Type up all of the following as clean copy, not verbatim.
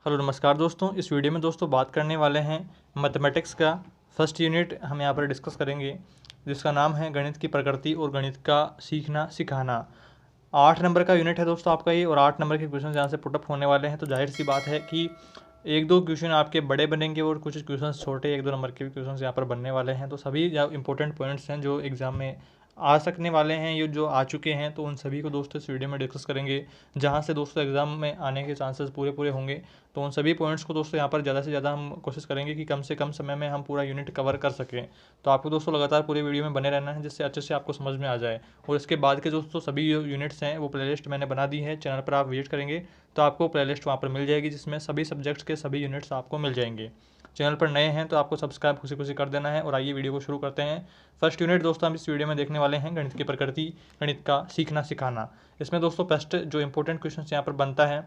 Hello नमस्कार दोस्तों। इस वीडियो में दोस्तों बात करने वाले हैं मैथमेटिक्स का फर्स्ट यूनिट हम यहाँ पर डिस्कस करेंगे, जिसका नाम है गणित की प्रकृति और गणित का सीखना सिखाना। 8 नंबर का यूनिट है दोस्तों आपका ये, और 8 नंबर के क्वेश्चन यहाँ से पुटअप होने वाले हैं। तो जाहिर सी बात है कि एक दो क्वेश्चन आपके बड़े बनेंगे और कुछ क्वेश्चन छोटे 1-2 नंबर के भी क्वेश्चन यहाँ पर बनने वाले हैं। तो सभी इंपॉर्टेंट पॉइंट्स हैं जो एग्जाम में आ सकने वाले हैं, ये जो आ चुके हैं, तो उन सभी को दोस्तों इस वीडियो में डिस्कस करेंगे, जहाँ से दोस्तों एग्जाम में आने के चांसेस पूरे पूरे होंगे। तो उन सभी पॉइंट्स को दोस्तों यहाँ पर ज़्यादा से ज़्यादा हम कोशिश करेंगे कि कम से कम समय में हम पूरा यूनिट कवर कर सकें। तो आपको दोस्तों लगातार पूरे वीडियो में बने रहना है, जिससे अच्छे से आपको समझ में आ जाए। और इसके बाद के दोस्तों सभी जो यूनिट्स हैं वो प्लेलिस्ट मैंने बना दी है, चैनल पर आप विजिट करेंगे तो आपको प्लेलिस्ट वहाँ पर मिल जाएगी, जिसमें सभी सब्जेक्ट्स के सभी यूनिट्स आपको मिल जाएंगे। चैनल पर नए हैं तो आपको सब्सक्राइब खुशी खुशी कर देना है। और आइए वीडियो को शुरू करते हैं। फर्स्ट यूनिट दोस्तों हम इस वीडियो में देखने वाले हैं गणित की प्रकृति, गणित का सीखना सिखाना। इसमें दोस्तों फर्स्ट जो इंपॉर्टेंट क्वेश्चन यहाँ पर बनता है,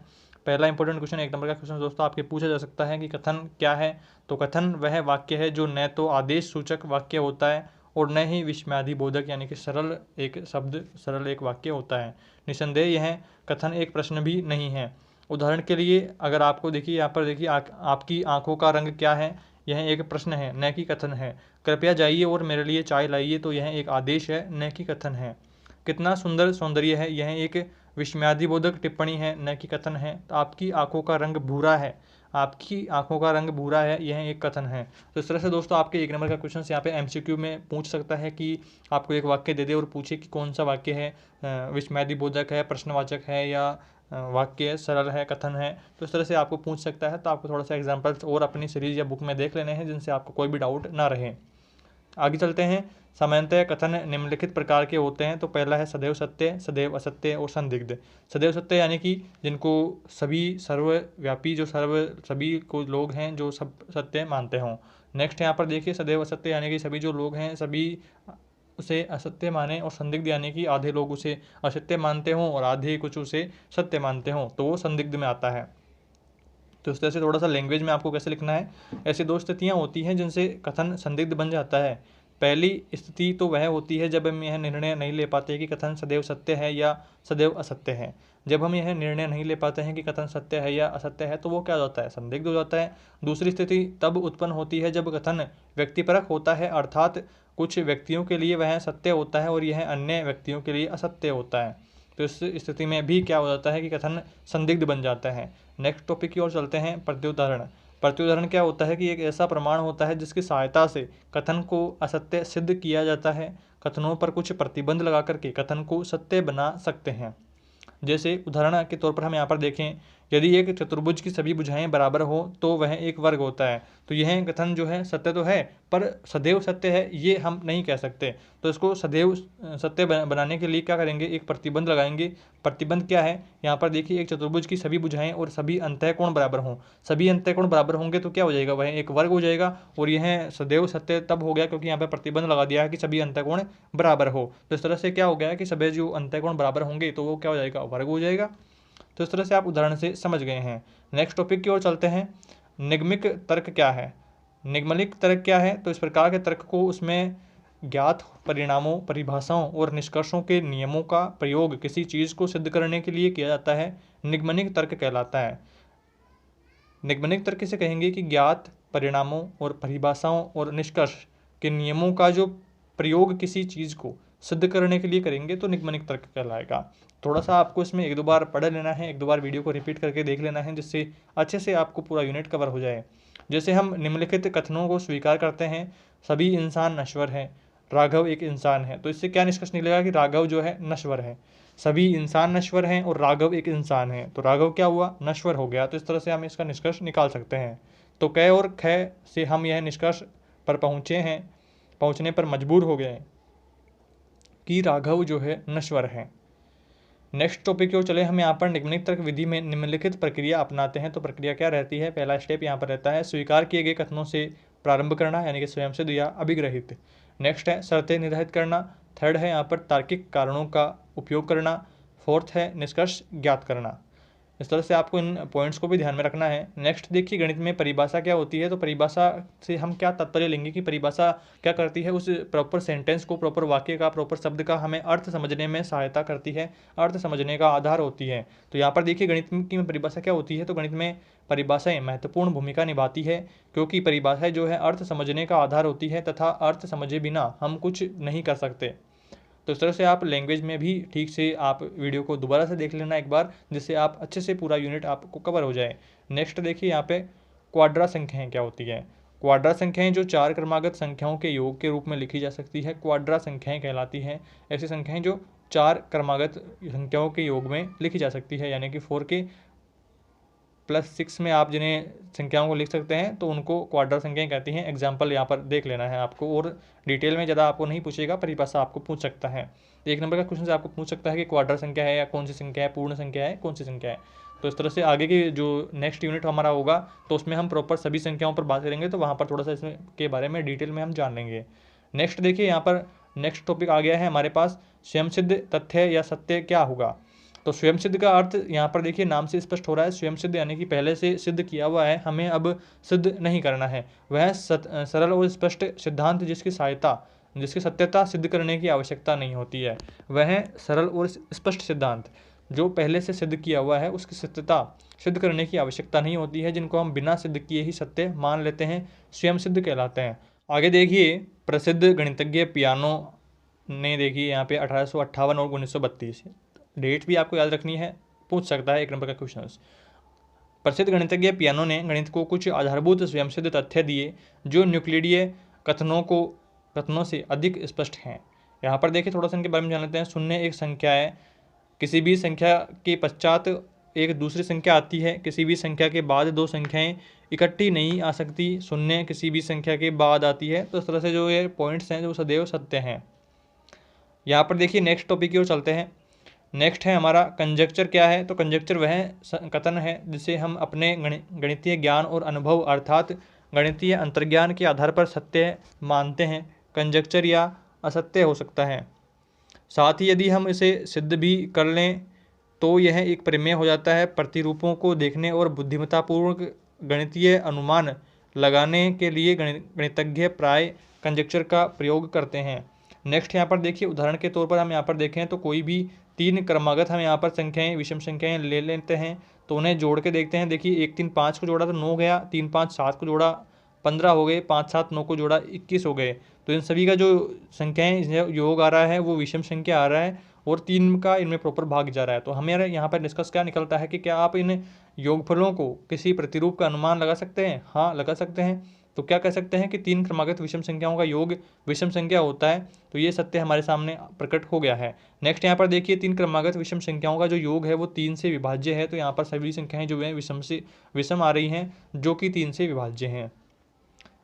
पहला इंपॉर्टेंट क्वेश्चन 1 नंबर का क्वेश्चन दोस्तों आपके पूछा जा सकता है कि कथन क्या है। तो कथन वह वाक्य है जो न तो आदेश सूचक वाक्य होता है और न ही विस्मयादिबोधक यानी कि सरल एक शब्द, सरल एक वाक्य होता है। निसंदेह यह कथन एक प्रश्न भी नहीं है। उदाहरण के लिए अगर आपको देखिए यहाँ पर देखिए आपकी आंखों का रंग क्या है, यह एक प्रश्न है न कि कथन है। कृपया जाइए और मेरे लिए चाय लाइए, तो यह एक आदेश है न कि कथन है। कितना सुंदर सौंदर्य है, यह एक विस्मयादिबोधक टिप्पणी है न कि कथन है। तो आपकी आंखों का रंग भूरा है, आपकी आंखों का रंग भूरा है, यह एक कथन है। तो इस तरह से दोस्तों आपके 1 नंबर का क्वेश्चन यहाँ पे एमसीक्यू में पूछ सकता है कि आपको एक वाक्य दे दे और पूछे कि कौन सा वाक्य है विस्मयादिबोधक है, प्रश्नवाचक है, या वाक्य सरल है, कथन है। तो इस तरह से आपको पूछ सकता है। तो आपको थोड़ा सा एग्जाम्पल्स और अपनी सीरीज या बुक में देख लेने हैं, जिनसे आपको कोई भी डाउट ना रहे। आगे चलते हैं। सामान्यतः कथन निम्नलिखित प्रकार के होते हैं। तो पहला है सदैव सत्य, सदैव असत्य और संदिग्ध। सदैव सत्य यानी कि जिनको सभी सर्वव्यापी जो सभी को लोग हैं जो सब सत्य मानते हों। नेक्स्ट यहाँ पर देखिए सदैव असत्य यानी कि सभी जो लोग हैं सभी उसे असत्य माने, और संदिग्ध यानी कि आधे लोग उसे असत्य मानते हों और आधे कुछ उसे सत्य मानते हों, तो वो संदिग्ध में आता है। तो इस तरह से थोड़ा सा लैंग्वेज में आपको कैसे लिखना है, ऐसी 2 स्थितियाँ होती हैं जिनसे कथन संदिग्ध बन जाता है। पहली स्थिति तो वह होती है जब हम यह निर्णय नहीं ले पाते कि कथन सदैव सत्य है या सदैव असत्य है। जब हम यह निर्णय नहीं ले पाते हैं कि कथन सत्य है या असत्य है, तो वो क्या हो जाता है, संदिग्ध हो जाता है। दूसरी स्थिति तब उत्पन्न होती है जब कथन व्यक्तिपरक होता है, अर्थात कुछ व्यक्तियों के लिए वह सत्य होता है और यह अन्य व्यक्तियों के लिए असत्य होता है। तो इस स्थिति में भी क्या हो जाता है कि कथन संदिग्ध बन जाता है। नेक्स्ट टॉपिक की ओर चलते हैं, प्रत्युदाहरण। प्रत्युदाहरण क्या होता है कि एक ऐसा प्रमाण होता है जिसकी सहायता से कथन को असत्य सिद्ध किया जाता है। कथनों पर कुछ प्रतिबंध लगा करके कथन को सत्य बना सकते हैं। जैसे उदाहरण के तौर पर हम यहाँ पर देखें, यदि एक चतुर्भुज की सभी भुजाएं बराबर हो तो वह एक वर्ग होता है। तो यह कथन जो है सत्य तो है, पर सदैव सत्य है ये हम नहीं कह सकते। तो इसको सदैव सत्य बनाने के लिए क्या करेंगे, एक प्रतिबंध लगाएंगे। प्रतिबंध क्या है, यहाँ पर देखिए एक चतुर्भुज की सभी भुजाएं और सभी अंतःकोण बराबर हों। सभी अंतःकोण बराबर होंगे तो क्या हो जाएगा, वह एक वर्ग हो जाएगा। और यह सदैव सत्य तब हो गया क्योंकि यहाँ पर प्रतिबंध लगा दिया है कि सभी अंतःकोण बराबर हो। तो इस तरह से क्या हो गया है कि सभी जो अंतःकोण बराबर होंगे तो वो क्या हो जाएगा, वर्ग हो जाएगा। तो इस तरह से आप उदाहरण से समझ गए हैं। नेक्स्ट टॉपिक की ओर चलते हैं। निगमिक तर्क क्या है। निगमनिक तर्क क्या है, तो इस प्रकार के तर्क को उसमें ज्ञात परिणामों, परिभाषाओं और निष्कर्षों के नियमों का प्रयोग किसी चीज़ को सिद्ध करने के लिए किया जाता है, निगमनिक तर्क कहलाता है। निगमनिक तर्क किसे कहेंगे कि ज्ञात परिणामों और परिभाषाओं और निष्कर्ष के नियमों का जो प्रयोग किसी चीज़ को सिद्ध करने के लिए करेंगे तो निगमनिक तर्क कहलाएगा। थोड़ा सा आपको इसमें 1-2 बार पढ़ लेना है, 1-2 बार वीडियो को रिपीट करके देख लेना है, जिससे अच्छे से आपको पूरा यूनिट कवर हो जाए। जैसे हम निम्नलिखित कथनों को स्वीकार करते हैं, सभी इंसान नश्वर हैं, राघव एक इंसान है। तो इससे क्या निष्कर्ष निकलेगा कि राघव जो है नश्वर है। सभी इंसान नश्वर हैं और राघव एक इंसान है, तो राघव क्या हुआ, नश्वर हो गया। तो इस तरह से हम इसका निष्कर्ष निकाल सकते हैं। तो क और ख से हम यह निष्कर्ष पर पहुँचने पर मजबूर हो गए कि राघव जो है नश्वर है। नेक्स्ट टॉपिक की ओर चले। हम यहाँ पर निगमनिक तर्क विधि में निम्नलिखित प्रक्रिया अपनाते हैं। तो प्रक्रिया क्या रहती है, पहला स्टेप यहाँ पर रहता है स्वीकार किए गए कथनों से प्रारंभ करना, यानी कि स्वयं सिद्ध या अभिग्रहित। नेक्स्ट है शर्तें निर्धारित करना। थर्ड है यहाँ पर तार्किक कारणों का उपयोग करना। फोर्थ है निष्कर्ष ज्ञात करना। इस तरह से आपको इन पॉइंट्स को भी ध्यान में रखना है। नेक्स्ट देखिए गणित में परिभाषा क्या होती है। तो परिभाषा से हम क्या तात्पर्य लेंगे कि परिभाषा क्या करती है, उस प्रॉपर सेंटेंस को, प्रॉपर वाक्य का, प्रॉपर शब्द का हमें अर्थ समझने में सहायता करती है, अर्थ समझने का आधार होती है। तो यहाँ पर देखिए गणित की परिभाषा क्या होती है। तो गणित में परिभाषाएं महत्वपूर्ण भूमिका निभाती है, क्योंकि परिभाषाएं जो है अर्थ समझने का आधार होती है तथा अर्थ समझे बिना हम कुछ नहीं कर सकते। तो इस तरह से आप लैंग्वेज में भी ठीक से आप वीडियो को दोबारा से देख लेना एक बार, जिससे आप अच्छे से पूरा यूनिट आपको कवर हो जाए। नेक्स्ट देखिए यहाँ पे क्वाड्रा संख्याएं क्या होती है। क्वाड्रा संख्याएं जो 4 क्रमागत संख्याओं के योग के रूप में लिखी जा सकती है, क्वाड्रा संख्याएं कहलाती हैं। ऐसी संख्याएं जो 4 क्रमागत संख्याओं के योग में लिखी जा सकती है, यानी कि 4 के +6 में आप जिन्हें संख्याओं को लिख सकते हैं, तो उनको क्वाड्रा संख्याएं कहती हैं। एग्जाम्पल यहाँ पर देख लेना है आपको, और डिटेल में ज़्यादा आपको नहीं पूछेगा, परिभाषा आपको पूछ सकता है। 1 नंबर का क्वेश्चन से आपको पूछ सकता है कि क्वाड्रा संख्या है या कौन सी संख्या है, पूर्ण संख्या है, कौन सी संख्या है। तो इस तरह से आगे की जो नेक्स्ट यूनिट हमारा होगा, तो उसमें हम प्रॉपर सभी संख्याओं पर बात करेंगे, तो वहाँ पर थोड़ा सा इसमें के बारे में डिटेल में हम जान लेंगे। नेक्स्ट देखिए यहाँ पर नेक्स्ट टॉपिक आ गया है हमारे पास, स्वयं सिद्ध तथ्य या सत्य क्या होगा। तो स्वयं सिद्ध का अर्थ यहाँ पर देखिए नाम से स्पष्ट हो रहा है। स्वयं सिद्ध यानी कि पहले से सिद्ध किया हुआ है, हमें अब सिद्ध नहीं करना है। वह सरल और स्पष्ट सिद्धांत जिसकी सत्यता सिद्ध करने की आवश्यकता नहीं होती है। वह सरल और स्पष्ट सिद्धांत जो पहले से सिद्ध किया हुआ है, उसकी सत्यता सिद्ध करने की आवश्यकता नहीं होती है, जिनको हम बिना सिद्ध किए ही सत्य मान लेते हैं, स्वयं सिद्ध कहलाते हैं। आगे देखिए प्रसिद्ध गणितज्ञ पियानो ने देखिए यहाँ पे 1858 और 1932 डेट भी आपको याद रखनी है, पूछ सकता है 1 नंबर का क्वेश्चन। प्रसिद्ध गणितज्ञ पियानो ने गणित को कुछ आधारभूत स्वयंसिद्ध तथ्य दिए जो न्यूक्लिडीय कथनों से अधिक स्पष्ट हैं। यहाँ पर देखिए थोड़ा सा इनके बारे में जान लेते हैं। शून्य एक संख्या है, किसी भी संख्या के पश्चात एक दूसरी संख्या आती है, किसी भी संख्या के बाद दो संख्याएं इकट्ठी नहीं आ सकती, शून्य किसी भी संख्या के बाद आती है। तो इस तरह से जो ये पॉइंट्स हैं जो सदैव सत्य हैं। यहाँ पर देखिए नेक्स्ट टॉपिक की ओर चलते हैं। नेक्स्ट है हमारा कंजक्चर क्या है। तो कंजक्चर वह कथन है जिसे हम अपने गणितीय ज्ञान और अनुभव अर्थात गणितीय अंतर्ज्ञान के आधार पर सत्य मानते हैं। कंजक्चर या असत्य हो सकता है। साथ ही यदि हम इसे सिद्ध भी कर लें तो यह एक प्रमेय हो जाता है। प्रतिरूपों को देखने और बुद्धिमत्तापूर्वक गणितीय अनुमान लगाने के लिए गणितज्ञ प्राय कंजक्चर का प्रयोग करते हैं। नेक्स्ट यहाँ पर देखिए उदाहरण के तौर पर हम यहाँ पर देखें तो कोई भी 3 क्रमागत हम यहाँ पर संख्याएं विषम संख्याएं ले लेते हैं, तो उन्हें जोड़ के देखते हैं। देखिए 1 3 5 को जोड़ा तो 9 गया, 3 5 7 को जोड़ा 15 हो गए, 5 7 9 को जोड़ा 21 हो गए। तो इन सभी का जो संख्याएं योग आ रहा है वो विषम संख्या आ रहा है, और 3 का इनमें प्रॉपर भाग जा रहा है। तो हमें यहाँ पर डिस्कस क्या निकलता है कि क्या आप इन योगफलों को किसी प्रतिरूप का अनुमान लगा सकते हैं। हाँ, लगा सकते हैं। तो क्या कह सकते हैं कि 3 क्रमागत विषम संख्याओं का योग विषम संख्या होता है। तो ये सत्य हमारे सामने प्रकट हो गया है। नेक्स्ट यहाँ पर देखिए 3 क्रमागत विषम संख्याओं का जो योग है वो 3 से विभाज्य है। तो यहाँ पर सभी संख्याएं जो है विषम आ रही हैं, जो कि 3 से विभाज्य हैं।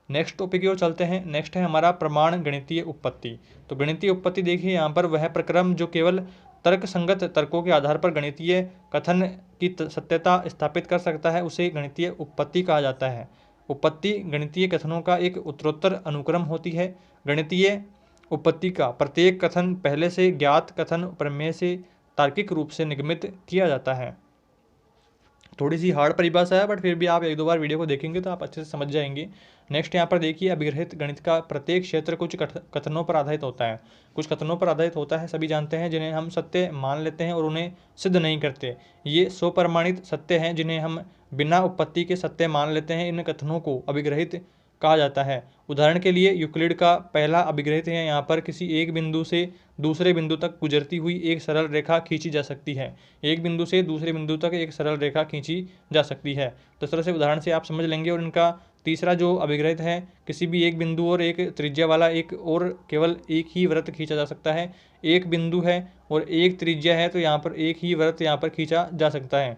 नेक्स्ट टॉपिक की ओर चलते हैं। नेक्स्ट है हमारा प्रमाण गणितीय उत्पत्ति। तो गणितीय उत्पत्ति देखिए यहाँ पर वह प्रक्रम जो केवल तर्क संगत तर्कों के आधार पर गणितीय कथन की सत्यता स्थापित कर सकता है, उसे गणितीय उत्पत्ति कहा जाता है। उत्पत्ति गणितीय कथनों का एक उत्तरोत्तर अनुक्रम होती है। गणितीय उत्पत्ति का प्रत्येक कथन पहले से ज्ञात कथन प्रमेय से तार्किक रूप से निगमित किया जाता है। थोड़ी सी हार्ड परिभाषा है, बट फिर भी आप 1-2 बार वीडियो को देखेंगे तो आप अच्छे से समझ जाएंगे। नेक्स्ट यहाँ पर देखिए अभिग्रहित गणित का प्रत्येक क्षेत्र कुछ कथनों पर आधारित होता है। कुछ कथनों पर आधारित होता है, सभी जानते हैं, जिन्हें हम सत्य मान लेते हैं और उन्हें सिद्ध नहीं करते। ये स्वप्रमाणित सत्य हैं जिन्हें हम बिना उत्पत्ति के सत्य मान लेते हैं। इन कथनों को अभिग्रहित कहा जाता है। उदाहरण के लिए यूक्लिड का पहला अभिग्रहित है। यहाँ पर किसी एक बिंदु से दूसरे बिंदु तक गुजरती हुई एक सरल रेखा खींची जा सकती है। एक बिंदु से दूसरे बिंदु तक एक सरल रेखा खींची जा सकती है। तो इस तरह से उदाहरण से आप समझ लेंगे। और इनका तीसरा जो अभिग्रहित है, किसी भी एक बिंदु और एक त्रिज्या वाला एक और केवल एक ही वृत्त खींचा जा सकता है। एक बिंदु है और एक त्रिज्या है, तो यहाँ पर एक ही वृत्त यहाँ पर खींचा जा सकता है।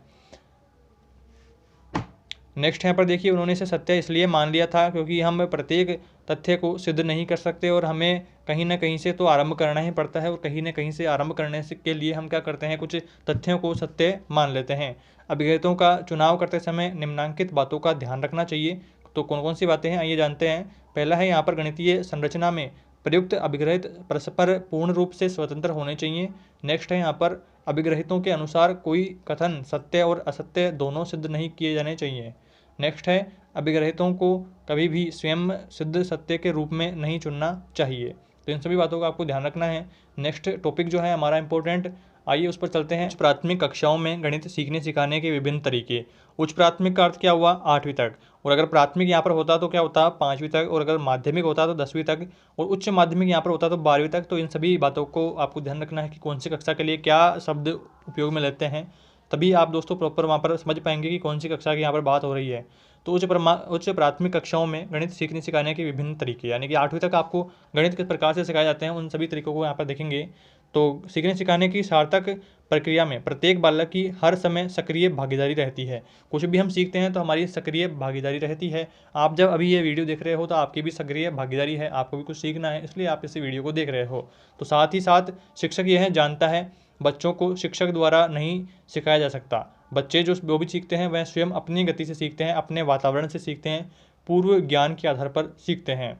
नेक्स्ट यहाँ पर देखिए उन्होंने इसे सत्य इसलिए मान लिया था क्योंकि हम प्रत्येक तथ्य को सिद्ध नहीं कर सकते और हमें कहीं ना कहीं से तो आरंभ करना ही पड़ता है, और कहीं ना कहीं से आरंभ करने के लिए हम क्या करते हैं, कुछ तथ्यों को सत्य मान लेते हैं। अभिग्रहितों का चुनाव करते समय निम्नलिखित बातों का ध्यान रखना चाहिए। तो कौन कौन सी बातें हैं आइए जानते हैं। पहला है यहाँ पर गणितीय संरचना में प्रयुक्त अभिग्रहित परस्पर पूर्ण रूप से स्वतंत्र होने चाहिए। नेक्स्ट है यहाँ पर अभिग्रहितों के अनुसार कोई कथन सत्य और असत्य दोनों सिद्ध नहीं किए जाने चाहिए। नेक्स्ट है, अभिग्रहितों को कभी भी स्वयं सिद्ध सत्य के रूप में नहीं चुनना चाहिए। तो इन सभी बातों का आपको ध्यान रखना है। नेक्स्ट टॉपिक जो है हमारा इंपॉर्टेंट, आइए उस पर चलते हैं। प्राथमिक कक्षाओं में गणित सीखने सिखाने के विभिन्न तरीके। उच्च प्राथमिक का अर्थ क्या हुआ? 8वीं तक। और अगर प्राथमिक यहाँ पर होता तो क्या होता? 5वीं तक। और अगर माध्यमिक होता तो 10वीं तक। और उच्च माध्यमिक यहाँ पर होता तो 12वीं तक। तो इन सभी बातों को आपको ध्यान रखना है कि कौन सी कक्षा के लिए क्या शब्द उपयोग में लेते हैं, तभी आप दोस्तों प्रॉपर वहाँ पर समझ पाएंगे कि कौन सी कक्षा की यहाँ पर बात हो रही है। तो उच्च प्राथमिक कक्षाओं में गणित सीखने सिखाने के विभिन्न तरीके, यानी कि 8वीं तक आपको गणित किस प्रकार से सिखाए जाते हैं, उन सभी तरीकों को यहाँ पर देखेंगे। तो सीखने सिखाने की सार्थक प्रक्रिया में प्रत्येक बालक की हर समय सक्रिय भागीदारी रहती है। कुछ भी हम सीखते हैं तो हमारी सक्रिय भागीदारी रहती है। आप जब अभी ये वीडियो देख रहे हो तो आपकी भी सक्रिय भागीदारी है, आपको भी कुछ सीखना है, इसलिए आप इस वीडियो को देख रहे हो। तो साथ ही साथ शिक्षक यह जानता है बच्चों को शिक्षक द्वारा नहीं सिखाया जा सकता। बच्चे जो भी सीखते हैं वह स्वयं अपनी गति से सीखते हैं, अपने वातावरण से सीखते हैं, पूर्व ज्ञान के आधार पर सीखते हैं।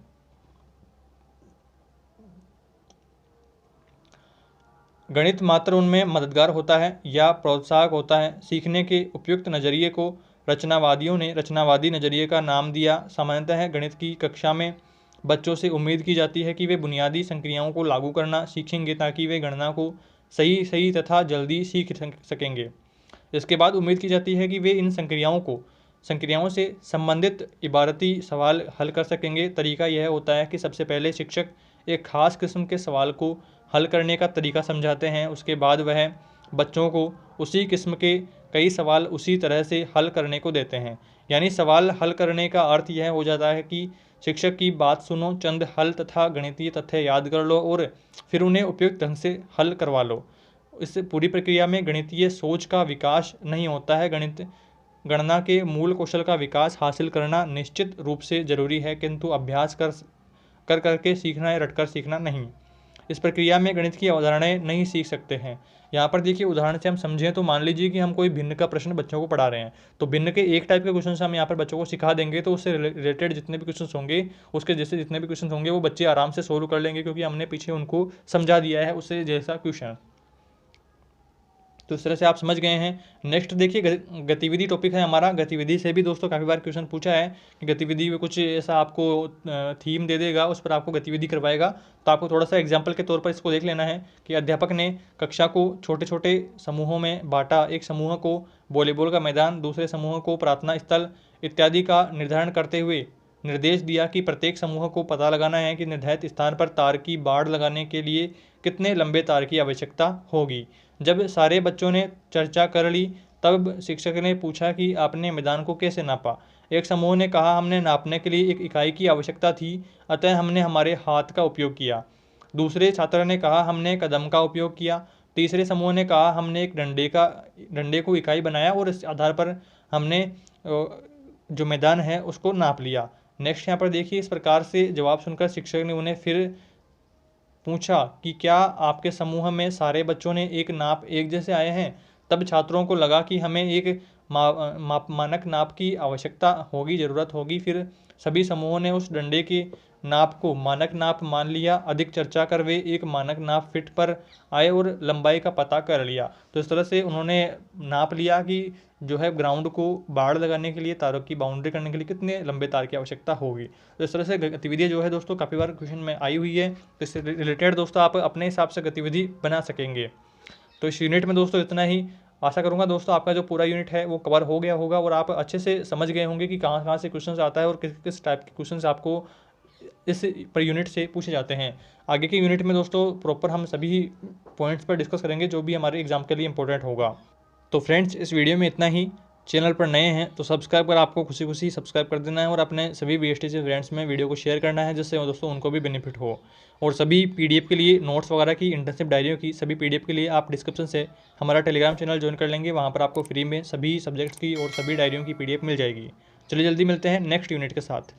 गणित मात्र उनमें मददगार होता है या प्रोत्साहक होता है। सीखने के उपयुक्त नज़रिए को रचनावादियों ने रचनावादी नज़रिए का नाम दिया। सामान्यतः गणित की कक्षा में बच्चों से उम्मीद की जाती है कि वे बुनियादी संक्रियाओं को लागू करना सीखेंगे ताकि वे गणना को सही तथा जल्दी सीख सकेंगे। इसके बाद उम्मीद की जाती है कि वे इन संक्रियाओं से संबंधित इबारती सवाल हल कर सकेंगे। तरीका यह होता है कि सबसे पहले शिक्षक एक खास किस्म के सवाल को हल करने का तरीका समझाते हैं, उसके बाद वह बच्चों को उसी किस्म के कई सवाल उसी तरह से हल करने को देते हैं। यानी सवाल हल करने का अर्थ यह हो जाता है कि शिक्षक की बात सुनो, चंद हल तथा गणितीय तथ्य याद कर लो और फिर उन्हें उपयुक्त ढंग से हल करवा लो। इस पूरी प्रक्रिया में गणितीय सोच का विकास नहीं होता है। गणना के मूल कौशल का विकास हासिल करना निश्चित रूप से जरूरी है, किंतु अभ्यास कर करके सीखना या रटकर सीखना नहीं। इस प्रक्रिया में गणित की अवधारणाएं नहीं सीख सकते हैं। यहाँ पर देखिए उदाहरण से हम समझें तो मान लीजिए कि हम कोई भिन्न का प्रश्न बच्चों को पढ़ा रहे हैं, तो भिन्न के एक टाइप के क्वेश्चन हम यहाँ पर बच्चों को सिखा देंगे तो उससे रिलेटेड जितने भी क्वेश्चन होंगे, उसके जैसे जितने भी क्वेश्चन होंगे वो बच्चे आराम से सोल्व कर लेंगे, क्योंकि हमने पीछे उनको समझा दिया है उससे जैसा क्वेश्चन। तो इस तरह से आप समझ गए हैं। नेक्स्ट देखिए गतिविधि टॉपिक है हमारा। गतिविधि से भी दोस्तों काफ़ी बार क्वेश्चन पूछा है कि गतिविधि में कुछ ऐसा आपको थीम दे देगा, उस पर आपको गतिविधि करवाएगा। तो आपको थोड़ा सा एग्जाम्पल के तौर पर इसको देख लेना है कि अध्यापक ने कक्षा को छोटे छोटे समूहों में बांटा। एक समूह को वॉलीबॉल का मैदान, दूसरे समूह को प्रार्थना स्थल इत्यादि का निर्धारण करते हुए निर्देश दिया कि प्रत्येक समूह को पता लगाना है कि निर्धारित स्थान पर तार की बाड़ लगाने के लिए कितने लंबे तार की आवश्यकता होगी। जब सारे बच्चों ने चर्चा कर ली तब शिक्षक ने पूछा कि आपने मैदान को कैसे नापा। एक समूह ने कहा हमने नापने के लिए एक इकाई की आवश्यकता थी, अतः हमने हमारे हाथ का उपयोग किया। दूसरे छात्र ने कहा हमने कदम का उपयोग किया। तीसरे समूह ने कहा हमने एक डंडे को इकाई बनाया और इस आधार पर हमने जो मैदान है उसको नाप लिया। नेक्स्ट यहाँ पर देखिए, इस प्रकार से जवाब सुनकर शिक्षक ने उन्हें फिर पूछा कि क्या आपके समूह में सारे बच्चों ने एक जैसे आए हैं। तब छात्रों को लगा कि हमें एक मानक नाप की आवश्यकता होगी, ज़रूरत होगी। फिर सभी समूहों ने उस डंडे के नाप को मानक नाप मान लिया। अधिक चर्चा कर वे एक मानक नाप फिट पर आए और लंबाई का पता कर लिया। तो इस तरह से उन्होंने नाप लिया कि जो है ग्राउंड को बाड़ लगाने के लिए, तारों की बाउंड्री करने के लिए कितने लंबे तार की आवश्यकता होगी। तो इस तरह से गतिविधि जो है दोस्तों काफ़ी बार क्वेश्चन में आई हुई है। तो इससे रिलेटेड दोस्तों आप अपने हिसाब से गतिविधि बना सकेंगे। तो इस यूनिट में दोस्तों इतना ही। आशा करूंगा दोस्तों आपका जो पूरा यूनिट है वो कवर हो गया होगा और आप अच्छे से समझ गए होंगे कि कहाँ कहाँ से क्वेश्चन आता है और किस किस टाइप के क्वेश्चन आपको इस पर यूनिट से पूछे जाते हैं। आगे के यूनिट में दोस्तों प्रॉपर हम सभी पॉइंट्स पर डिस्कस करेंगे जो भी हमारे एग्जाम के लिए इंपॉर्टेंट होगा। तो फ्रेंड्स इस वीडियो में इतना ही। चैनल पर नए हैं तो सब्सक्राइब कर आपको खुशी खुशी सब्सक्राइब कर देना है और अपने सभी BSTC फ्रेंड्स में वीडियो को शेयर करना है, जिससे दोस्तों उनको भी बेनिफिट हो। और सभी PDF के लिए नोट्स वगैरह की, इंटर्नशिप डायरियों की सभी PDF के लिए आप डिस्क्रिप्शन से हमारा टेलीग्राम चैनल ज्वाइन कर लेंगे। वहाँ पर आपको फ्री में सभी सब्जेक्ट्स की और सभी डायरियों की PDF मिल जाएगी। चलिए जल्दी मिलते हैं नेक्स्ट यूनिट के साथ।